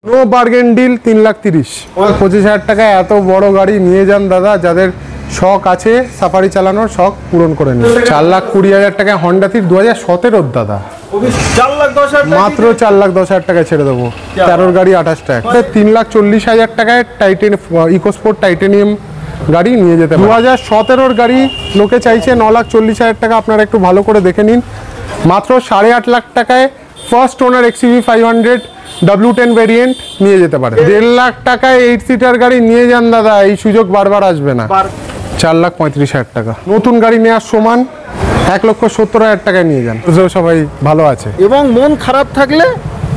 No bargain deal 3,30,000 25,000 টাকায় এত বড় গাড়ি নিয়ে যান দাদা, যাদের শখ আছে সাফারি চালানোর শখ পূরণ করে নিন। 4,20,000 টাকায় হন্ডা সিট 2017 দাদা, মাত্র 4,10,000 টাকায় ছেড়ে দেবো। 13 গাড়ি 28 টাকা। 3,40,000 টাকায় ইকোস্পোর্ট টাইটেনিয়াম গাড়ি নিয়ে যেতে পারেন। 2017 গাড়ি লোকে চাইছে 9,40,000 টাকা, আপনারা একটু ভালো করে দেখে নিন। মাত্র 8.5 লাখ টাকায় first owner XUV 500 W10 variant নিয়ে যেতে পারে। 1.5 লাখ টাকায় 8 সিটার গাড়ি নিয়ে যান দাদা, এই সুযোগ বারবার আসবে না। 4,35,000 টাকা নতুন গাড়ি নেওয়ার সমান। 1,70,000 টাকায় নিয়ে যান, সবাই ভালো আছে। এবং মন খারাপ থাকলে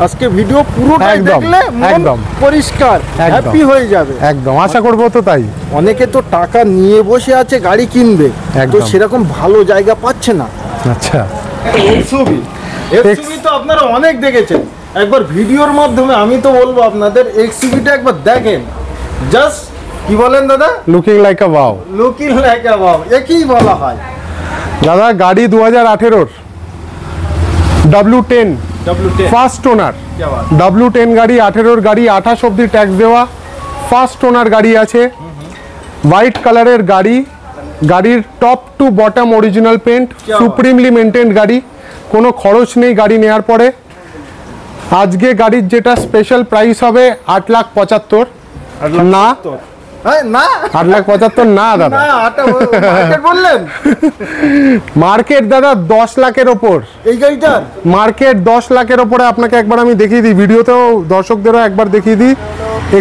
আজকে ভিডিও পুরোটা দেখলে একদম পরিষ্কার হ্যাপি হয়ে যাবে। একদম আশা করবো তো তাই। অনেকে তো টাকা নিয়ে বসে আছে গাড়ি কিনবে, তো সেরকম ভালো জায়গা পাচ্ছে না। আচ্ছা, XUV তো আপনারা অনেক দেখেছেন, একবার ভিডিওর মাধ্যমে আমি তো বলবো আপনাদের XUV-টা একবার দেখেন। জাস্ট কি বলেন দাদা? লুকিং লাইক আ ওয়াও। লুকিং লাইক আ ওয়াও একই বলা হয় দাদা। গাড়ি 2018 W10 ফার্স্ট ওনার। W10 গাড়ি, 18 গাড়ি, 28 অব্দি ট্যাক্স দেওয়া, ফার্স্ট ওনার গাড়ি আছে। হোয়াইট কালারের গাড়ি, গাড়ির top to bottom original paint, supremely maintained গাড়ি, কোনো খরচ নেই গাড়ি নেওয়ার পরে। আজকে গাড়ির যেটা স্পেশাল প্রাইস হবে 8,75,000 না, 8,75,000 না দাদা, বললেন মার্কেট দাদা 10 লাখের ওপর এই গাড়িটার মার্কেট 10 লাখের ওপরে। আপনাকে একবার আমি দেখিয়ে দিই, ভিডিওতেও দর্শকদেরও একবার দেখিয়ে দিই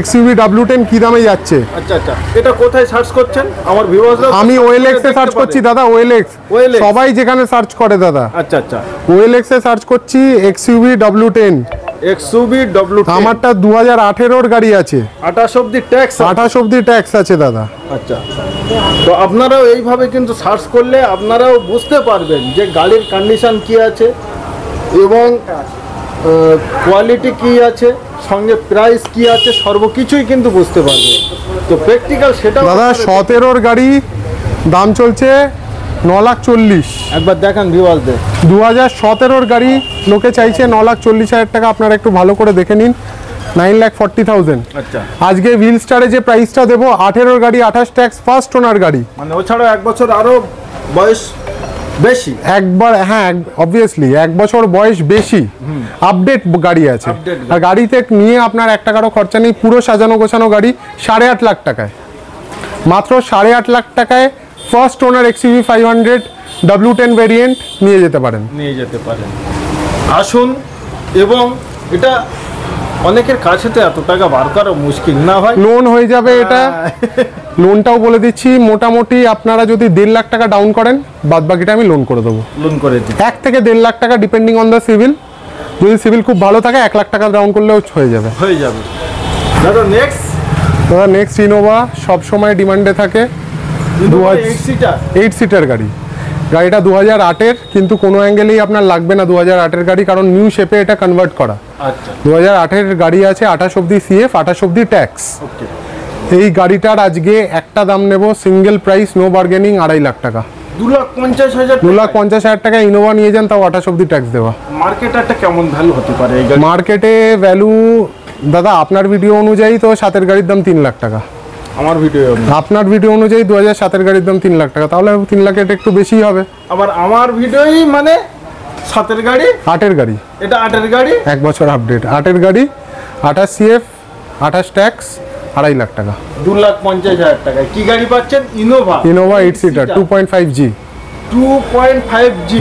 XUV W10 কি দামে যাচ্ছে। আচ্ছা আচ্ছা, এটা কোথায় সার্চ করছেন আমার ভিউয়ার্সরা? আমি OLX এ সার্চ করছি দাদা, OLX সবাই যেখানে সার্চ করে দাদা। আচ্ছা আচ্ছা, OLX এ সার্চ করছি XUV W10। XUV W10 আমারটা 2018 গাড়ি আছে, 28 অবধি ট্যাক্স, 28 অব্দি ট্যাক্স আছে দাদা। আচ্ছা, তো আপনারাও এইভাবে কিন্তু সার্চ করলে আপনারাও বুঝতে পারবেন যে গাড়ির কন্ডিশন কি আছে এবং কোয়ালিটি কি আছে, সঙ্গে প্রাইস কি আছে, সর্বকিছুই কিন্তু বুঝতে পারবে। তো প্র্যাকটিক্যাল সেটা দাদা 17 গাড়ি দাম চলছে 9,40,000। একবার দেখান ভিউয়ারদের। 2017 গাড়ি লোকে চাইছে 9,40,000 টাকা, আপনারা একটু ভালো করে দেখে নিন। 9,40,000। আচ্ছা, আজকে হুইল স্টারে যে প্রাইসটা দেবো, 18 গাড়ি, 28 ট্যাক্স, ফার্স্ট ওনার গাড়ি, মানে ওছাড়া 1 বছর আরো বয়স বেশি। একবার হ্যাঁ অবভিয়াসলি 1 বছর বয়স বেশি, আপডেট গাড়ি আছে। আর গাড়িতে নিয়ে আপনার 1 টাকারও খরচা নেই, পুরো সাজানো গোছানো গাড়ি। 8.5 লাখ টাকায়, মাত্র 8.5 লাখ টাকায় first owner XUV 500 W10 variant নিয়ে যেতে পারেন। আসুন, এবং এটা অনেকের কাছে তো এত টাকা বার করা মুশকিল না হয়, লোন হয়ে যাবে এটা। লোনটাও বলে দিচ্ছি, মোটামুটি আপনারা যদি 1.5 লাখ টাকা ডাউন করেন, বাদ বাকিটা আমি লোন করে দেবো। লোন করে দিই 1 থেকে 1.5 লাখ টাকা ডিপেন্ডিং অন দ্য সিভিল। যদি সিভিল খুব ভালো থাকে 1 লাখ টাকা ডাউন করলেও হয়ে যাবে। দাদা নেক্সট ইনোভা সবসময় ডিমান্ডে থাকে। 8 সিটার গাড়ি, গাড়িটা 2008-এর, কিন্তু কোনো অ্যাঙ্গেলেই আপনার লাগবে না 2008-এর গাড়ি, কারণ নিউ শেপে এটা কনভার্ট করা। 2008-এর গাড়ি আছে, 28 অব্দি CF, 28 অব্দি ট্যাক্স। এই গাড়িটার আজকে একটা দাম নেব, single price, no bargaining, 2.5 lakh টাকা। 2,50,000 টাকা ইনোভা নিয়ে যান, তাও 28 অব্দি ট্যাক্স দেওয়া। মার্কেটে কেমন ভ্যালু হতে পারে? মার্কেটে ভ্যালু দাদা আপনার ভিডিও অনুযায়ী তো 7-এর গাড়ির দাম 3 লাখ টাকা। আপনার ভিডিও অনুযায়ী 2007-এর গাড়ির দাম 3 লাখ টাকা, তাহলে 3 লাখের একটু বেশি হবে। আবার আমার ভিডিওই মানে 7-এর গাড়ি, 8-এর গাড়ি, এটা 8-এর গাড়ি, 1 বছর আপডেট, 8-এর গাড়ি, 28 CF, 28 ট্যাক্স, 2.5 লাখ টাকা। 2,50,000 টাকায় কি গাড়ি পাচ্ছেন? Innova 8 seater 2.5G। 2.5G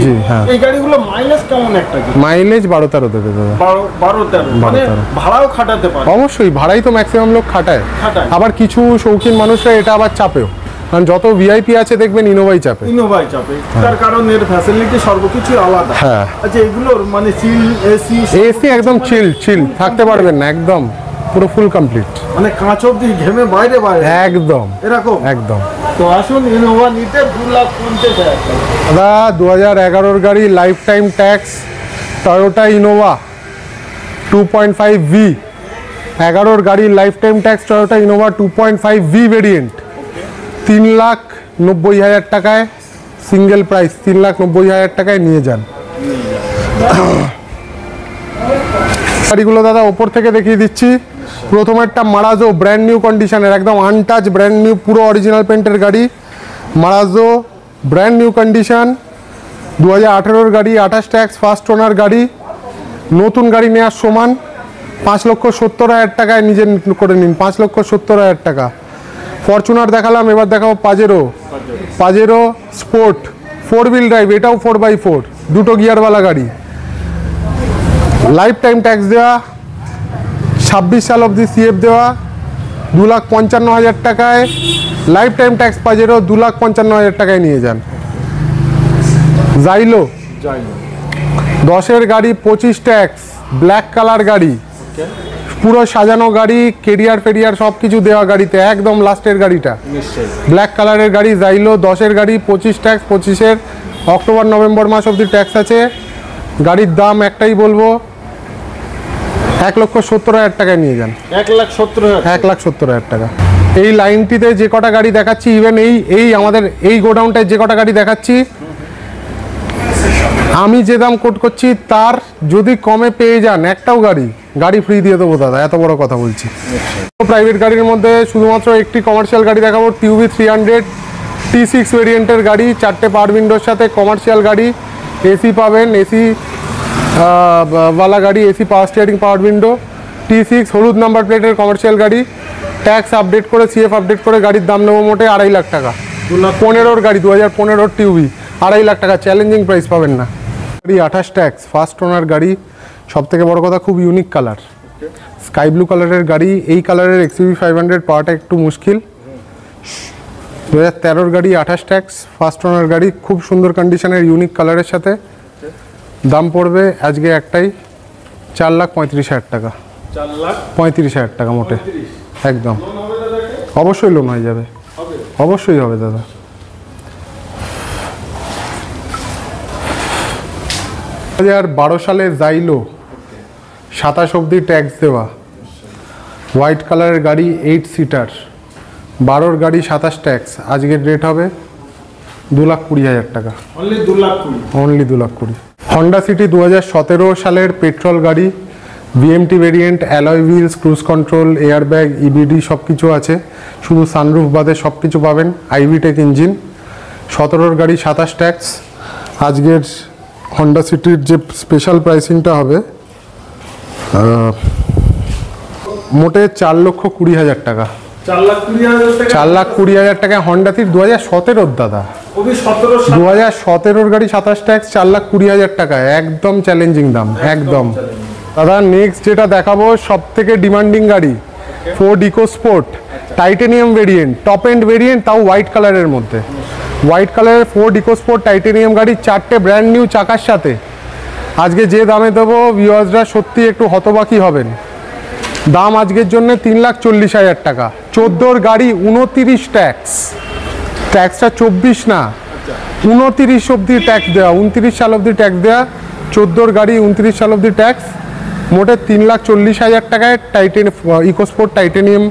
এই গাড়িগুলো মাইলেজ কেমন? একটা মাইলেজ 12-13 দেবে দাদা। 12-13 মানে ভাড়াও খাটাতে পারে। অবশ্যই, ভাড়াই তো ম্যাক্সিমাম লোক খাটায়। আবার কিছু শৌখিন মানুষরা এটা আবার চাপেও, কারণ যত ভিআইপি আছে দেখবেন ইনোভাই চাপে। তার কারণ এর ফ্যাসিলিটি সর্বকিছু আলাদা। হ্যাঁ, আচ্ছা, এগুলোর মানে চিল এসি একদম চিল থাকতে পারবেন না, একদম পুরো ফুল কমপ্লিট, মানে কাঁচ অবধি ঘেমে বাইরে একদম এরকম একদম। তো আসুন, ইনোভা নিতে 2,50,000 টাকা। দাদা 2011-এর গাড়ি, life time tax, Toyota Innova 2.5V। 11-এর গাড়ি, life time tax, Toyota Innova 2.5V variant, 3,90,000 টাকায় সিঙ্গেল প্রাইস, 3,90,000 টাকায় নিয়ে যান। গাড়িগুলো দাদা ওপর থেকে দেখিয়ে দিচ্ছি। প্রথমেরটা মারাজো, ব্র্যান্ড নিউ কন্ডিশনের, একদম আনটাচ ব্র্যান্ড নিউ, পুরো অরিজিনাল পেন্টের গাড়ি। মারাজো ব্র্যান্ড নিউ কন্ডিশন, 2018 গাড়ি, 28 ট্যাক্স, ফার্স্ট ওনার গাড়ি, নতুন গাড়ি নেওয়ার সমান। 5,70,000 টাকায় নিজে করে নিন, 5,70,000 টাকা। ফরচুনার দেখালাম, এবার দেখাবো Pajero. Pajero sport 4 wheel drive, এটাও 4x4, দুটো গিয়ারওয়ালা গাড়ি। লাইফ টাইম ট্যাক্স দেওয়া, 26 সাল অবধি সিএফ দেওয়া, 2,55,000 টাকায় লাইফ টাইম ট্যাক্স পাজেরো, 2,55,000 টাকায় নিয়ে যান। জাইলো 10-এর গাড়ি, 25 ট্যাক্স, ব্ল্যাক কালার গাড়ি, পুরো সাজানো গাড়ি, কেরিয়ার ফেরিয়ার সব কিছু দেওয়া গাড়িতে, একদম লাস্টের গাড়িটা ব্ল্যাক কালারের গাড়ি। জাইলো 10-এর গাড়ি, 25 ট্যাক্স, 25-এর অক্টোবর নভেম্বর মাস অবধি ট্যাক্স আছে। গাড়ির দাম একটাই বলবো, 1,70,000 টাকায় নিয়ে যান। 1,70,000 টাকা। এই লাইনটিতে যে কটা গাড়ি দেখাচ্ছি, ইভেন এই আমাদের এই গোডাউনটায় যে কটা গাড়ি দেখাচ্ছি, আমি যে দাম কোট করছি তার যদি কমে পেয়ে যান একটাও গাড়ি ফ্রি দিয়ে দেবো দাদা, এত বড় কথা বলছি। প্রাইভেট গাড়ির মধ্যে শুধুমাত্র একটি কমার্শিয়াল গাড়ি দেখাবো, টিউবি 300 T6 ভেরিয়েন্টের গাড়ি, 4টে পাওয়ার উইন্ডোর সাথে, কমার্শিয়াল গাড়ি, এসি পাবেন, এসি ওয়ালা গাড়ি, এসি পাওয়ার স্টিয়ারিং, পাওয়ার উইন্ডো, T6 হলুদ নাম্বার প্লেটের কমার্শিয়াল গাড়ি। ট্যাক্স আপডেট করে, সিএফ আপডেট করে গাড়ির দাম নেবো মোটে 2.5 লাখ টাকা। 15-র গাড়ি, 2015 টিউবি, 2.5 লাখ টাকা, চ্যালেঞ্জিং প্রাইস পাবেন না। গাড়ি 28 ট্যাক্স, ফার্স্ট ওনার গাড়ি, সব থেকে বড় কথা খুব ইউনিক কালার, স্কাই ব্লু কালারের গাড়ি। এই কালারের XUV 500 পাওয়াটা একটু মুশকিল। 2013-র গাড়ি, 28 ট্যাক্স, ফার্স্ট ওনার গাড়ি, খুব সুন্দর কন্ডিশনের ইউনিক কালারের সাথে। দাম পড়বে আজকে একটাই 4,35,000 টাকা। 4,35,000 টাকা মোটে, একদম। অবশ্যই লোন হয়ে যাবে, অবশ্যই হবে দাদা। 2012 সালের জাইলো, 27 অবধি ট্যাক্স দেওয়া, হোয়াইট কালারের গাড়ি, 8 সিটার, 12-র গাড়ি, 27 ট্যাক্স, আজকের রেট হবে 2,20,000 টাকা। অনলি 2,20,000। হন্ডা সিটি 2017 সালের পেট্রোল গাড়ি, BMT variant, alloy wheels, cruise control, air bag, EBD সব কিছু আছে, শুধু সানরুফ বাদে সব কিছু পাবেন। আইভিটেক ইঞ্জিন, 17-র গাড়ি, 27 ট্যাক্স। আজকের হন্ডা সিটির যে স্পেশাল প্রাইসিংটা হবে মোটে 4,20,000 টাকা। 4,20,000 টাকায় হন্ডা সিটি 2017-র দাদা, 2017-র গাড়ি, 27 ট্যাক্স, 4,20,000 টাকায়, একদম চ্যালেঞ্জিং দাম, একদম। দাদা নেক্সট যেটা দেখাবো সব থেকে ডিমান্ডিং গাড়ি, Ford EcoSport, titanium variant, top and variant, তাও হোয়াইট কালারের মধ্যে। হোয়াইট কালারের ফোর্ড ইকোস্পোর্ট টাইটেনিয়াম গাড়ি, 4টে ব্র্যান্ড নিউ চাকার সাথে। আজকে যে দামে দেবো ভিউয়ার্সরা সত্যি একটু হতবাকি হবেন। দাম আজকের জন্য 3,40,000 টাকা। 14-র গাড়ি, 29 ট্যাক্স, ট্যাক্সটা 24 না, 29 অবধি ট্যাক্স দেওয়া, 29 সাল অবধি ট্যাক্স দেওয়া। 14-র গাড়ি, 29 সাল অবধি ট্যাক্স, মোটে 3,40,000 টাকায় ইকোস্পোর্ট টাইটেনিয়াম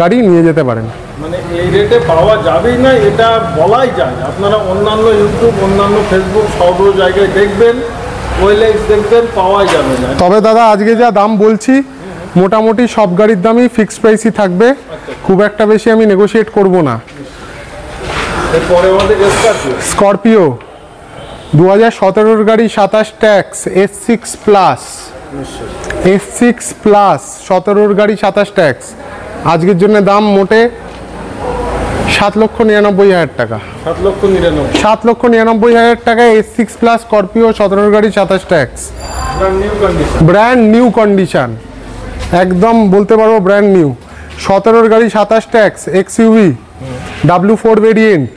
গাড়ি নিয়ে যেতে পারেন। মানে এই রেটে পাওয়া যাবেই না, এটা বলাই যায়। আপনারা অন্যান্য ইউটিউব, অন্যান্য ফেসবুক সব জায়গায় দেখবেন, ওয়েলেক্স দেখবেন, পাওয়া যাবে না। তবে দাদা আজকে যা দাম বলছি মোটামুটি সব গাড়ির দামই ফিক্সড প্রাইসই থাকবে, খুব একটা বেশি আমি নেগোশিয়েট করব না। এরপরে আমাদের স্করপিও 2017-র গাড়ি, 27 tax, S6 plus, S6 plus, 17-র গাড়ি, 27 ট্যাক্স। আজকের জন্য দাম মোটে 7,99,000 টাকা। 7,99,000 টাকায় S6 প্লাস স্করপিও, 17-র গাড়ি, 27 ট্যাক্স, ব্র্যান্ড নিউ কন্ডিশন, একদম বলতে পারবো ব্র্যান্ড নিউ। 17-র গাড়ি, 27 ট্যাক্স, XUV W4 ভেরিয়েন্ট।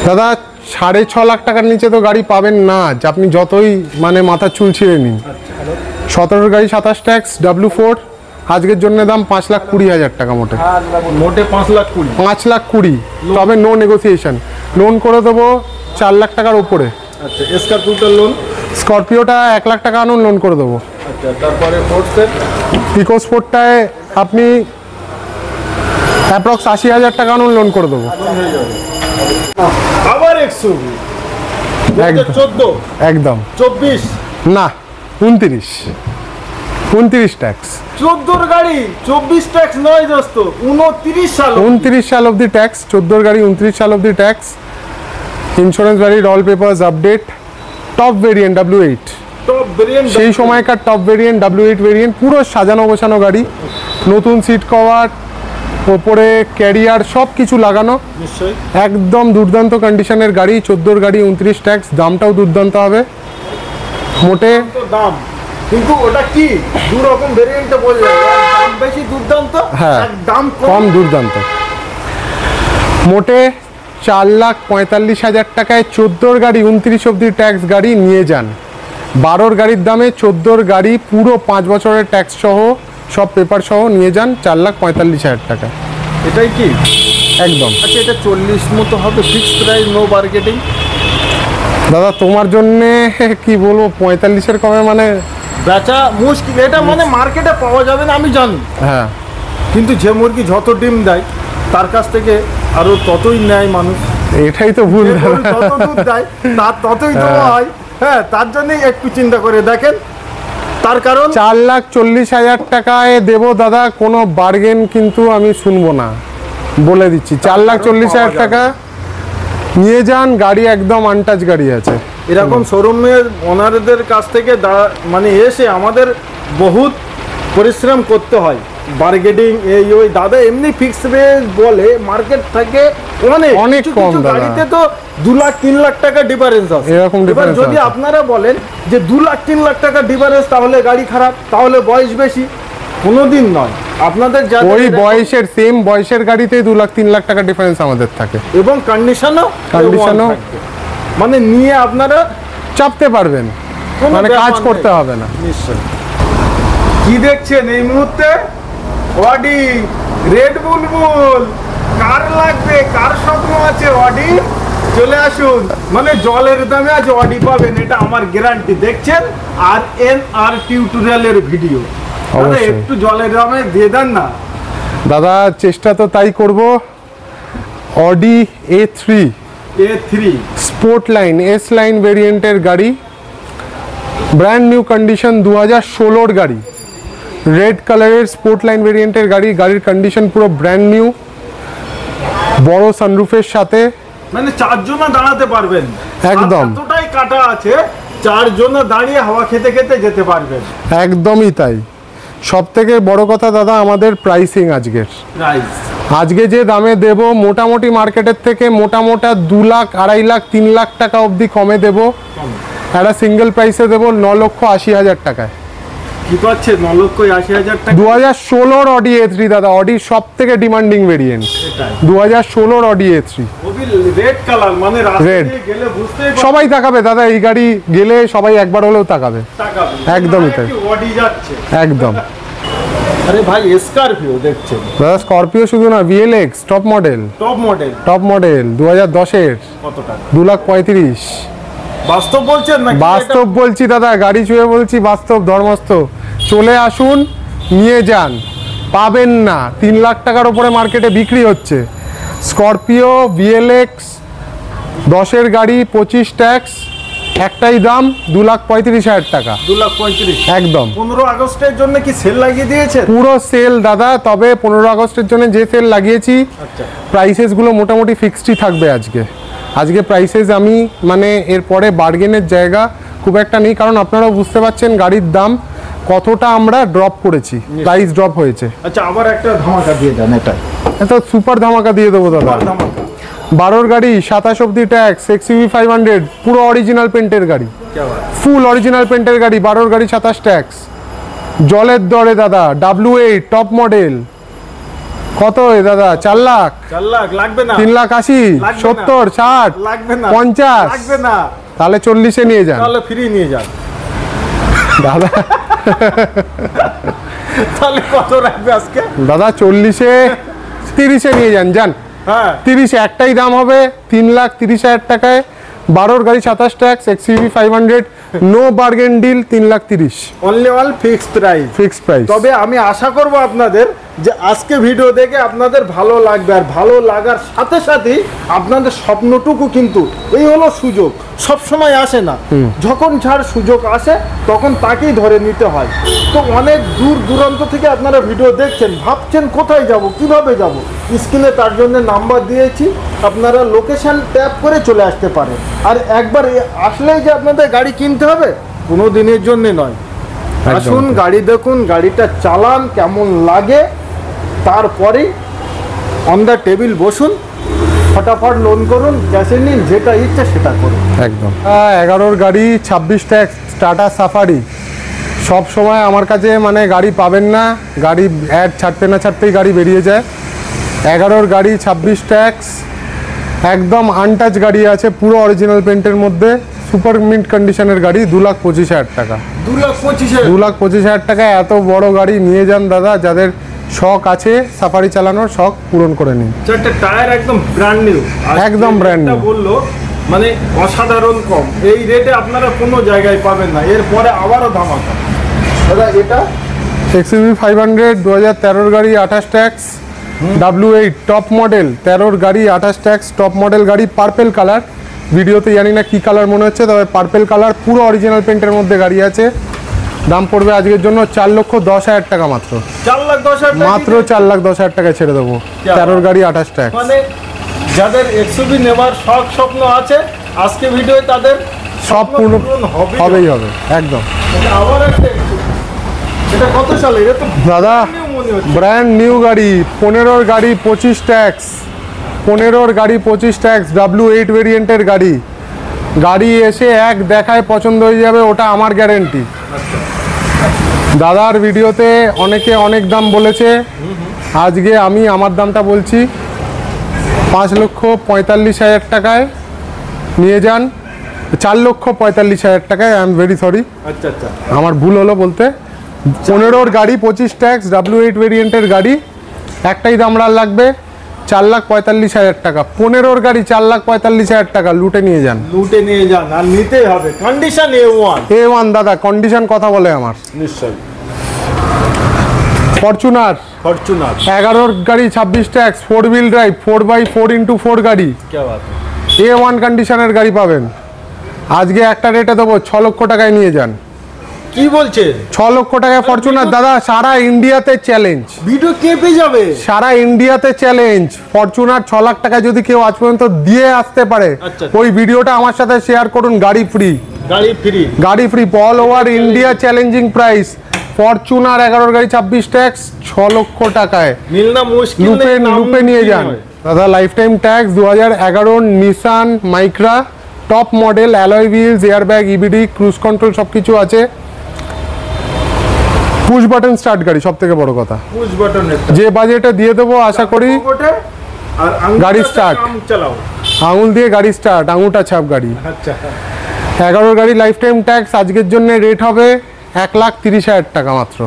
দাদা 6.5 লাখ টাকার নিচে তো গাড়ি পাবেন না, যে আপনি যতই মানে মাথা চুল ছিঁড়ে নিন। 17-র গাড়ি, 27 ট্যাক্স, W4, আজকের জন্য দাম 5,20,000 টাকা মোটে। মোটে 5,20,000। 5,20,000, তবে নো নেগোসিয়েশন, লোন করে দেবো 4 লাখ টাকার উপরে। আচ্ছা, স্করপিওটার লোন? স্করপিওটা 1 লাখ টাকা আনুন, লোন করে দেবো। আচ্ছা, তারপরে ফোর্ডসের ইকোস্পোর্টটায় আপনি অ্যাপ্রক্স 80,000 টাকা আনুন, লোন করে দেবো। আবার XUV 14, একদম 24 না, 29। 29 ট্যাক্স। 14 গাড়ি 24 ট্যাক্স নয় দোস্ত, 29 সাল 29 সাল অবধি ট্যাক্স, 14 গাড়ি 29 সাল অবধি tax. Insurance valid, all papers update. Top variant W8, top variant সেই সময়কার টপ ভেরিয়েন্ট W8 ভেরিয়েন্ট, পুরো সাজানো গোছানো গাড়ি, নতুন সিট কভার, ওপরে ক্যারিয়ার সব কিছু লাগানো, নিশ্চয়ই একদম দুর্দান্ত কন্ডিশনের গাড়ি। 14 গাড়ি 29 ট্যাক্স, দামটাও দুর্দান্ত হবে মোটে। তো দাম কিন্তু ওটা কি দু রকম ভেরিয়েন্টে বলে যায়, দাম বেশি দুর্দান্ত, হ্যাঁ, আর দাম কম দুর্দান্ত। মোটে 4,45,000 টাকায় 14 গাড়ি 29 অবধি ট্যাক্স গাড়ি নিয়ে যান। 12 গাড়ির দামে 14 গাড়ি পুরো 5 বছরের ট্যাক্স সহ সব পেপার সহ নিয়ে যান 4,45,000 টাকা। এটাই কি একদম। আচ্ছা, এটা 40 মতো হবে, ফিক্সড প্রাইস, নো মার্কেটিং। দাদা তোমার জন্যে কি বলবো, 45-এর কমে মানে বেচা মুশকিল, এটা মানে মার্কেটে পাওয়া যাবে না আমি জানি, হ্যাঁ, কিন্তু যে মুরগি যত ডিম দেয় তার কাছ থেকে আরো ততই নেয় মানুষ। এটাই তো ভুল যে গরু দাদা। যত দুধ দেয় তার ততই দেওয়া হয়। হ্যাঁ, তার জন্যই একটু চিন্তা করে দেখেন, তার কারণ 4,40,000 টাকায় দেবো দাদা, কোনো বার্গেন কিন্তু আমি শুনবো না, বলে দিচ্ছি। 4,40,000 টাকা নিয়ে যান, গাড়ি একদম আনটাচ গাড়ি আছে। এরকম শোরুমের ওনারদের কাছ থেকে মানে এসে আমাদের বহুত পরিশ্রম করতে হয়, বার্গেটিং এই ওই। দাদা এমনি ফিক্স রেট বলে, মার্কেট থেকে অনেক অনেক কিছু কম কিছু দাদা। গাড়িতে তো 2 লাখ 3 লাখ টাকা ডিফারেন্স আছে। এরকম এবার difference যদি আছে। আপনারা বলেন যে 2 লাখ 3 লাখ টাকা ডিফারেন্স, তাহলে গাড়ি খারাপ, তাহলে বয়স বেশি, কোনোদিন নয়। আপনাদের যাদের ওই এরকম- বয়সের সেম বয়সের গাড়িতেই 2 লাখ 3 লাখ টাকা ডিফারেন্স আমাদের থাকে। এবং কন্ডিশনও Condition-ও- মানে নিয়ে আপনারা চাপতে পারবেন, কোনো মানে ব্যাপার কাজ নেই। করতে হবে না। নিশ্চয়। কি দেখছেন এই মুহূর্তে? অডি রেড বুলবুল। কার লাগবে, কার স্বপ্ন আছে অডি, চলে আসুন। মানে জলের দামে আজ অডি পাবেন, এটা আমার গ্যারান্টি। দেখছেন আর আর টিউটোরিয়ালের ভিডিও, অবশ্যই। একটু জলের দামে দিয়ে দেন না দাদা চেষ্টা তো তাই করব। Audi A3 A3 sport line S line ভেরিয়েন্টের গাড়ি, ব্র্যান্ড নিউ কন্ডিশন, 2016-র গাড়ি, রেড কালারের স্পোর্ট লাইন ভেরিয়েন্টের গাড়ি। গাড়ির কন্ডিশন পুরো ব্র্যান্ড নিউ, বড় সানরুফের সাথে। মানে 4 জন দাঁড়াতে পারবেন, একদম। এতটাই কাটা আছে, 4 জন দাঁড়িয়ে হাওয়া খেতে খেতে যেতে পারবেন। একদমই তাই। সব থেকে বড় কথা দাদা আমাদের প্রাইসিং আজকের, প্রাইস আজকে যে দামে দেব মোটামুটি মার্কেটের থেকে মোটা 2 লাখ 2.5 লাখ 3 লাখ টাকা অবধি কমে দেব। একটা সিঙ্গেল প্রাইসে দেবো 9,80,000 টাকায়। কি পাচ্ছে 9,80,000 টাকা? 2016-র অডি A3 দাদা, অডির সব থেকে ডিমান্ডিং ভেরিয়েন্ট। এটাই 2016-র অডি A3 রেড কালার, মানে রাস্তা Red। দিয়ে গেলে বুঝতেই সবাই তাকাবে দাদা, এই গাড়ি গেলে সবাই একবার হলেও তাকাবে। তাকাবে। একদমই তাই। অডি যাচ্ছে। একদম। আরে ভাই স্করপিও দেখছেন, দাদা স্করপিও শুধু না, VLX top model, top model. 2010-এর কত টাকা? 2,35,000। বাস্তব বলছেন না? বাস্তব বলছি দাদা, গাড়ি ছুঁয়ে বলছি, বাস্তব ধর্মস্থ। চলে আসুন, নিয়ে যান, পাবেন না। 3 লাখ টাকার উপরে মার্কেটে বিক্রি হচ্ছে স্করপিও VLX 10-এর গাড়ি, 25 ট্যাক্স, একটাই দাম 2,35,000 টাকা। 2,35,000 একদম 15 আগস্টের জন্য কি সেল লাগিয়ে দিয়েছে? পুরো সেল দাদা। তবে 15 আগস্টের জন্য যে সেল লাগিয়েছি, আচ্ছা, প্রাইসেসগুলো মোটামুটি ফিক্সডই থাকবে আজকে প্রাইসেস আমি মানে এরপরে বার্গেনের জায়গা খুব একটা নেই, কারণ আপনারাও বুঝতে পারছেন গাড়ির দাম কতটা আমরা ড্রপ করেছি, প্রাইস ড্রপ হয়েছে। আচ্ছা, আবার একটা ধামাকা দিয়ে দেন। এটা এত সুপার ধামাকা দিয়ে দেবো দাদা। ধামাকা 12-র গাড়ি, 27 অবধি ট্যাক্স, XUV 500, পুরো অরিজিনাল পেন্টের গাড়ি, क्या बात? ফুল অরিজিনাল পেন্টের গাড়ি। 12-র গাড়ি 27 ট্যাক্স, জলের দরে দাদা, W8 টপ মডেল। কত দাদা? 4 লাখ, 4 লাখ লাগবে না? 3,80,000, লাগবে না। 70, 60, লাগবে না? 50, লাগবে না? তাহলে 40-এ নিয়ে যান তাহলে ফ্রি নিয়ে যান। দাদা। তাহলে কত রাখবে আজকে? দাদা 40-এ 30-এ নিয়ে যান। হ্যাঁ 30-এ একটাই দাম হবে 3,30,000 টাকায়। 12-র গাড়ি 27 tax, XUV 500, no bargain deal, 3,30,000 only all fixed price. Fixed price. তবে আমি আশা করব আপনাদের যে আজকে ভিডিও দেখে আপনাদের ভালো লাগবে, আর ভালো লাগার সাথে সাথেই আপনাদের স্বপ্নটুকু কিন্তু এই হলো সুযোগ, সব সময় আসে না। যখন যার সুযোগ আসে তখন তাকেই ধরে নিতে হয়। তো অনেক দূর দূরান্ত থেকে আপনারা ভিডিও দেখছেন, ভাবছেন কোথায় যাব, কিভাবে যাব, স্ক্রিনে তার জন্য নাম্বার দিয়েছি, আপনারা লোকেশন ট্যাপ করে চলে আসতে পারে। আর একবার আসলেই যে আপনাদের গাড়ি কিনতে হবে কোনো দিনের জন্য নয়, আসুন গাড়ি দেখুন, গাড়িটা চালান, কেমন লাগে, তারপরে অন দ্য টেবিল বসুন, ফটাফট লোন করুন, ক্যাশে নিন, যেটা ইচ্ছে সেটা করুন। একদম 11 গাড়ি 26 ট্যাক্স টাটা সাফারি সব সময় আমার কাছে মানে গাড়ি পাবেন না, গাড়ি অ্যাড ছাড়তে না ছাড়তেই গাড়ি বেরিয়ে যায়। 11 গাড়ি 26 ট্যাক্স একদম আনটাচ গাড়ি আছে, পুরো অরিজিনাল পেন্টের মধ্যে, সুপার মিন্ট কন্ডিশনের গাড়ি, 2,25,000 টাকা। 2,25,000 টাকায় এত বড় গাড়ি নিয়ে যান দাদা, যাদের শখ আছে সাফারি চালানোর শখ পূরণ করে নিন। চারটে টায়ার একদম ব্র্যান্ড নিউ, একদম ব্র্যান্ড নিউ বললো মানে অসাধারণ কম, এই রেটে আপনারা কোনো জায়গায় পাবেন না। এরপরে আবারও ধামাকা দাদা, এটা XUV 500 2013 গাড়ি 28 ট্যাক্স, W8 টপ মডেল 13 গাড়ি 28 ট্যাক্স, টপ মডেল গাড়ি, পার্পেল কালার, ভিডিওতে জানি না কি কালার মনে হচ্ছে, তবে পার্পেল কালার, পুরো অরিজিনাল পেন্টের মধ্যে গাড়ি আছে। দাম পড়বে আজকের জন্য 4,10,000 টাকা মাত্র। 4,10,000 মাত্র 4,10,000 টাকায় ছেড়ে দেবো। 13 গাড়ি 28 ট্যাক্স। মানে যাদের XUV নেওয়ার শখ স্বপ্ন আছে, আজকে ভিডিওতে তাদের সব পূর্ণ হবেই হবে একদম। আবার একটা, এটা কত সালে? এটা তো দাদা ব্র্যান্ড নিউ গাড়ি, 15 গাড়ি 25 ট্যাক্স, 15 গাড়ি 25 ট্যাক্স, W8 ভেরিয়েন্টের গাড়ি। গাড়ি এসে এক দেখায় পছন্দ হয়ে যাবে, ওটা আমার গ্যারেন্টি। দাদার ভিডিওতে অনেকে অনেক দাম বলেছে, আজকে আমি আমার দামটা বলছি, 5,45,000 টাকায় নিয়ে যান। 4,45,000 টাকায়, আই এম ভেরি সরি, আচ্ছা আচ্ছা আমার ভুল হলো বলতে। 15 গাড়ি 25 ট্যাক্স, W8 ভেরিয়েন্টের গাড়ি, একটাই দাম লাগবে 4,45,000 টাকা। 15 গাড়ি 4,45,000 টাকা, লুটে নিয়ে যান, লুটে নিয়ে যান, আর নিতেই হবে। কন্ডিশন A1 দাদা, কন্ডিশন কথা বলে আমার। নিশ্চয়। ফরচুনার 11 গাড়ি 26 ট্যাক্স, 4 হুইল ড্রাইভ, 4x4x4 গাড়ি, A1 কন্ডিশনের গাড়ি পাবেন। আজকে একটা রেটে দেবো, 6 লক্ষ টাকায় নিয়ে যান। কি বলছে? 6 লক্ষ টাকায় ফরচুনার দাদা, সারা ইন্ডিয়াতে চ্যালেঞ্জ। ভিডিও কে পেয়ে যাবে? সারা ইন্ডিয়াতে চ্যালেঞ্জ। ফরচুনার 6 লাখ টাকা যদি কেউ আজ পর্যন্ত দিয়ে আসতে পারে, ওই ভিডিওটা আমার সাথে শেয়ার করুন, গাড়ি ফ্রি। গাড়ি free all over India, challenging price. Fortuner 11 গাড়ি 26 ট্যাক্স 6 লক্ষ টাকায়, মিলনা মুশকিল, লুপে নিয়ে যান দাদা। Life time tax 2011 Nissan Micra, top model, alloy wheels, airbag, EBD, cruise control সব কিছু আছে। পুশ বাটন স্টার্ট গাড়ি, সব থেকে বড় কথা, পুশ বাটন যে বাজেটে দিয়ে দেবো আশা করি গাড়ি স্টার্ট, আঙুল দিয়ে গাড়ি স্টার্ট, আঙুলটা ছাপ গাড়ি। 11 গাড়ি লাইফ টাইম ট্যাক্স আজকের জন্য রেট হবে 1,30,000 টাকা মাত্র।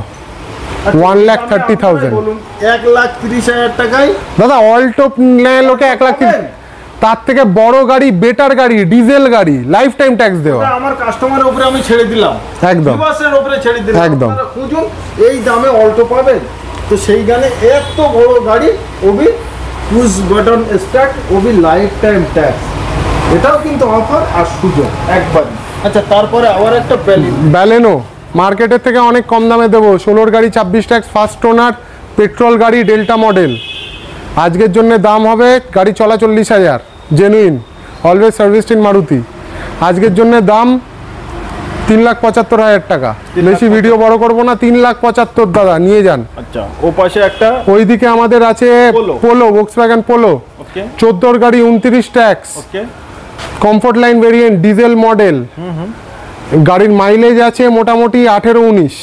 1,30,000। 1,30,000 টাকায় দাদা অল্টো নেয় লোকে 1,30,000, তার থেকে বড় গাড়ি, বেটার গাড়ি, ডিজেল গাড়ি, লাইফ টাইম ট্যাক্স দেওয়া। আমার কাস্টমারের উপরে আমি ছেড়ে দিলাম, একদম বিবাসের উপরে ছেড়ে দিলাম, একদম। খুঁজুন, এই দামে অল্টো পাবেন। তো সেই গানে এত বড় গাড়ি, ওবি পুশ বাটন স্টার্ট, ওবি লাইফ টাইম ট্যাক্স, এটাও কিন্তু অফার আর সুযোগ একবারই। আচ্ছা, তারপরে আবার একটা ব্যালেনো মার্কেটের থেকে অনেক কম দামে দেবো। 16 গাড়ি 26 ট্যাক্স, ফার্স্ট ওনার, পেট্রোল গাড়ি, ডেল্টা মডেল। আজকের জন্য দাম হবে, গাড়ি চলা 40,000, genuine, always serviced in Maruti. আজকের জন্য দাম 3,75,000 টাকা। বেশি ভিডিও বড় করবো না, 3,75,000 দাদা, নিয়ে যান। আচ্ছা, ও পাশে একটা ওইদিকে আমাদের আছে পোলো, ভক্সওয়াগন পোলো, 14 গাড়ি 29 tax, comfort line variant, diesel model. গাড়ির মাইলেজ আছে মোটামুটি 18-19।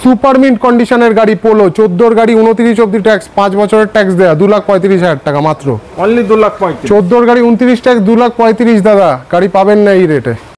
সুপার মিন্ট কন্ডিশনের গাড়ি পোলো, 14 গাড়ি 29 অব্দি ট্যাক্স, 5 বছরের ট্যাক্স দেয়া, 2,35,000 টাকা মাত্র। অনলি 2,35,000। 14 গাড়ি 29 ট্যাক্স, 2,35,000 দাদা, গাড়ি পাবেন না এই রেটে।